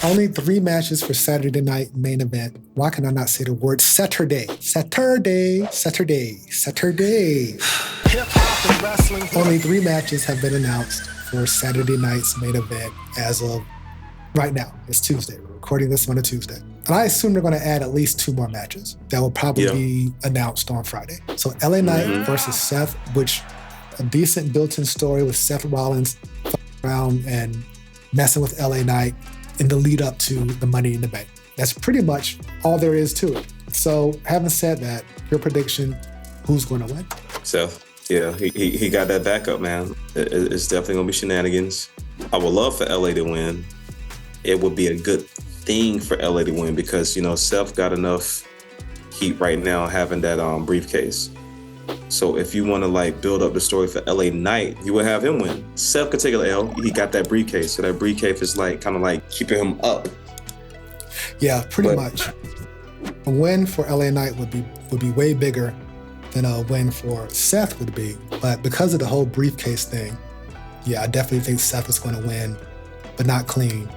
Only 3 matches for Saturday night main event. Why can I not say the word Saturday? Saturday. Hip-hop and wrestling. Only 3 matches have been announced for Saturday night's main event as of right now. It's Tuesday. We're recording this on a Tuesday. And I assume they're going to add at least 2 more matches that will probably be announced on Friday. So LA Knight versus Seth, which a decent built-in story with Seth Rollins around and messing with LA Knight in the lead up to the Money in the Bank. That's pretty much all there is to it. So having said that, your prediction, who's going to win? Seth. Yeah, he got that backup, man. It's definitely going to be shenanigans. I would love for LA to win. It would be a good thing for LA to win because, you know, Seth got enough heat right now having that briefcase. So if you want to like build up the story for LA Knight, you would have him win. Seth could take an L. He got that briefcase. So that briefcase is like kind of like keeping him up. Yeah, pretty much. A win for LA Knight would be way bigger than a win for Seth would be. But because of the whole briefcase thing, yeah, I definitely think Seth is going to win, but not clean.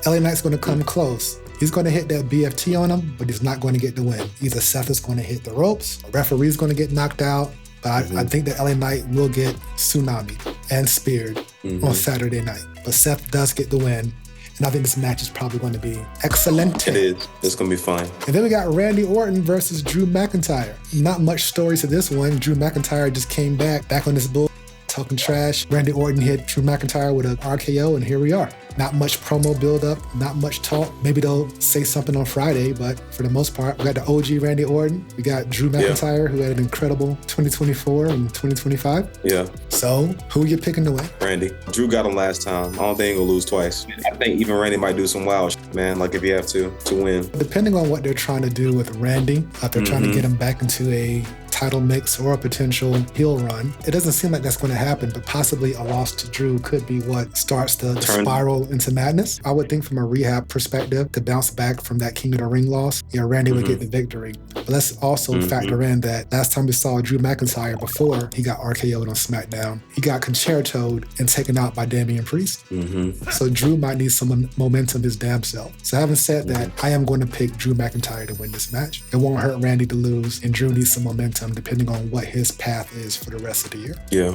LA Knight's going to come close. He's going to hit that BFT on him, but he's not going to get the win. Either Seth is going to hit the ropes, a referee's going to get knocked out, but I think that LA Knight will get tsunami and speared on Saturday night. But Seth does get the win, and I think this match is probably going to be excellent. It is. It's going to be fun. And then we got Randy Orton versus Drew McIntyre. Not much story to this one. Drew McIntyre just came back on this bull talking trash. Randy Orton hit Drew McIntyre with an RKO, and here we are. Not much promo build-up, not much talk. Maybe they'll say something on Friday, but for the most part, we got the OG Randy Orton. We got Drew McIntyre, who had an incredible 2024 and 2025. Yeah. So, who are you picking to win? Randy. Drew got him last time. I don't think he's going to lose twice. I think even Randy might do some wild shit, man, like if you have to win. Depending on what they're trying to do with Randy, if they're trying to get him back into a title mix or a potential heel run. It doesn't seem like that's going to happen, but possibly a loss to Drew could be what starts the spiral into madness. I would think from a rehab perspective, to bounce back from that King of the Ring loss, Randy would get the victory. But let's also factor in that last time we saw Drew McIntyre before he got RKO'd on SmackDown, he got concertoed and taken out by Damian Priest. So Drew might need some momentum his damn self. So having said that, I am going to pick Drew McIntyre to win this match. It won't hurt Randy to lose, and Drew needs some momentum depending on what his path is for the rest of the year. Yeah.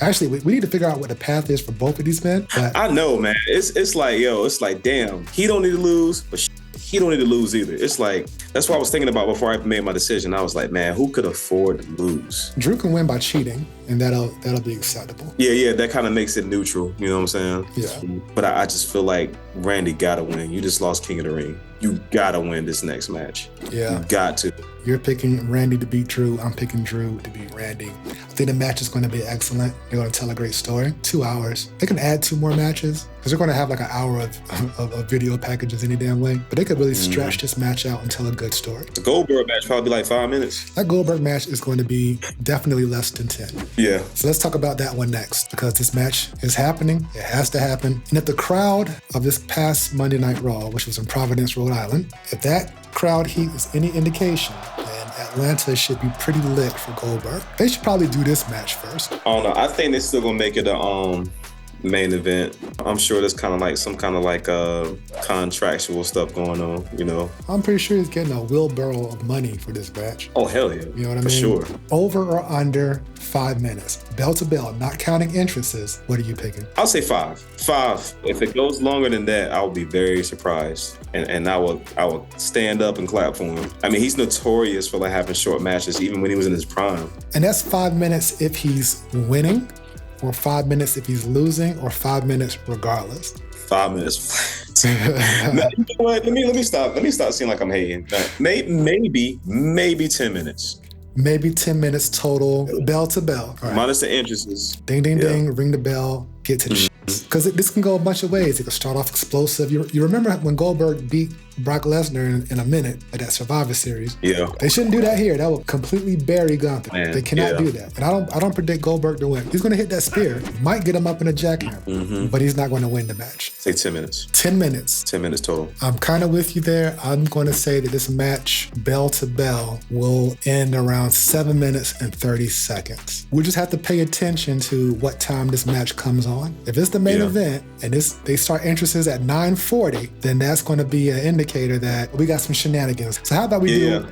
Actually, we need to figure out what the path is for both of these men. But I know, man. It's like, damn, he don't need to lose, but he don't need to lose either. It's like, that's what I was thinking about before I made my decision. I was like, man, who could afford to lose? Drew can win by cheating, and that'll be acceptable. Yeah, that kind of makes it neutral. You know what I'm saying? Yeah. But I just feel like Randy gotta win. You just lost King of the Ring. You gotta win this next match. Yeah. You got to. You're picking Randy to beat Drew. I'm picking Drew to beat Randy. I think the match is going to be excellent. They're going to tell a great story. 2 hours. They can add 2 more matches because they're going to have like an hour of video packages any damn way. But they could really stretch this match out and tell a good story. The Goldberg match probably like 5 minutes. That Goldberg match is going to be definitely less than 10. Yeah. So let's talk about that one next because this match is happening. It has to happen. And if the crowd of this past Monday Night Raw, which was in Providence, Rhode Island, if that crowd heat is any indication, then Atlanta should be pretty lit for Goldberg. They should probably do this match first. I don't know. I think they're still gonna make it a main event. I'm sure there's kind of like some kind of like contractual stuff going on, you know. I'm pretty sure he's getting a wheelbarrow of money for this match. Oh, hell yeah. You know what I mean? For sure. Over or under 5 minutes. Bell to bell, not counting entrances. What are you picking? I'll say 5. 5. If it goes longer than that, I will be very surprised. And I will stand up and clap for him. I mean, he's notorious for like having short matches, even when he was in his prime. And that's 5 minutes if he's winning, or 5 minutes if he's losing, or 5 minutes regardless. 5 minutes. Now, you know what? Let me stop. Let me stop seeing like I'm hating. Maybe 10 minutes. Maybe 10 minutes total, bell to bell. All right. Minus the entrances. Ding, ding, ding, ring the bell, get to the shits. Because this can go a bunch of ways. It can start off explosive. You remember when Goldberg beat Brock Lesnar in a minute at that Survivor Series. Yeah. They shouldn't do that here. That will completely bury Gunther. Man, they cannot do that. And I don't predict Goldberg to win. He's going to hit that spear. Might get him up in a jackhammer, but he's not going to win the match. Say 10 minutes. 10 minutes. 10 minutes total. I'm kind of with you there. I'm going to say that this match, bell to bell, will end around 7 minutes and 30 seconds. We'll just have to pay attention to what time this match comes on. If it's the main event and they start entrances at 9:40, then that's going to be an indicator that we got some shenanigans. So how about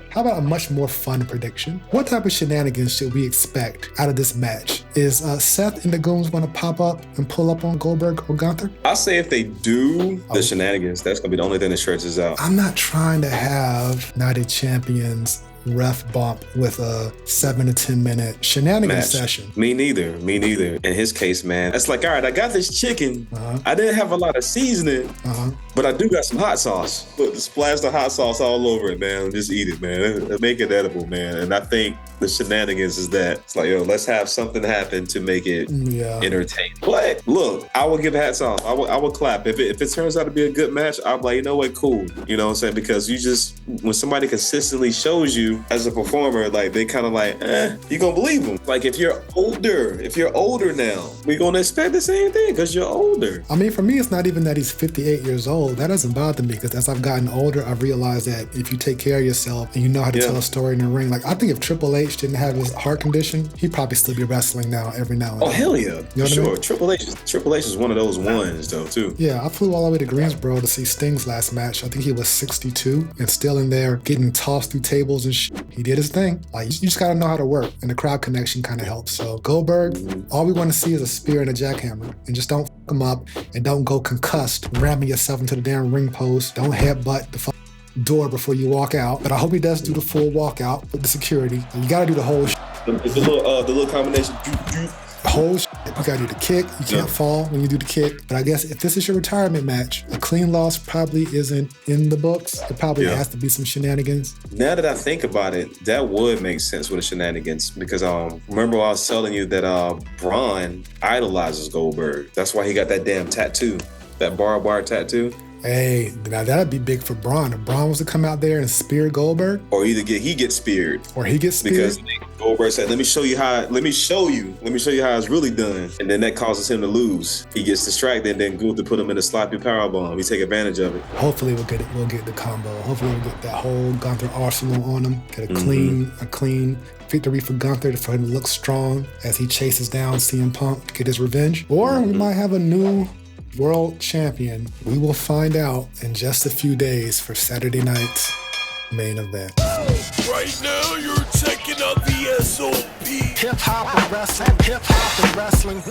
how about a much more fun prediction? What type of shenanigans should we expect out of this match? Is Seth and the Goons going to pop up and pull up on Goldberg or Gunther? I'll say if they do the shenanigans, that's going to be the only thing that stretches out. I'm not trying to have United Champions ref bump with a 7 to 10 minute shenanigan session. Me neither. In his case, man, it's like, all right, I got this chicken. I didn't have a lot of seasoning, but I do got some hot sauce. Look, splash the hot sauce all over it, man. Just eat it, man. Make it edible, man. And I think the shenanigans is that it's like, yo, let's have something happen to make it entertaining. But look, I will give hats off. I will clap. If it turns out to be a good match, I'm like, you know what, cool. You know what I'm saying? Because when somebody consistently shows you as a performer, like they kind of like, you gonna believe them. Like if you're older now, we gonna expect the same thing because you're older. I mean, for me, it's not even that he's 58 years old. That doesn't bother me because as I've gotten older, I've realized that if you take care of yourself and you know how to tell a story in the ring, like I think if Triple H didn't have his heart condition, he'd probably still be wrestling now every now and then. Oh, hell yeah. You know what I mean? Triple H is one of those ones though, too. Yeah, I flew all the way to Greensboro to see Sting's last match. I think he was 62 and still in there getting tossed through tables and shit. He did his thing. Like, you just got to know how to work, and the crowd connection kind of helps. So Goldberg, all we want to see is a spear and a jackhammer, and just don't fuck him up, and don't go concussed, ramming yourself into the damn ring post. Don't headbutt the door before you walk out. But I hope he does do the full walkout with the security. And you got to do the whole the little combination. The whole shit. You gotta do the kick. You can't fall when you do the kick. But I guess if this is your retirement match, a clean loss probably isn't in the books. It probably has to be some shenanigans. Now that I think about it, that would make sense with the shenanigans because remember I was telling you that Braun idolizes Goldberg. That's why he got that damn tattoo, that barbed wire tattoo. Hey, now that'd be big for Braun. If Braun was to come out there and spear Goldberg, or either he gets speared, because Goldberg said, "Let me show you how it's really done," and then that causes him to lose. He gets distracted, and then Gunther put him in a sloppy powerbomb. He take advantage of it. Hopefully, we'll get the combo. Hopefully, we'll get that whole Gunther arsenal on him. Get a clean victory for Gunther for him to look strong as he chases down CM Punk to get his revenge. Or we might have a new world champion. We will find out in just a few days for Saturday night's main event. Right now, you're checking out VSOP. Hip hop and wrestling.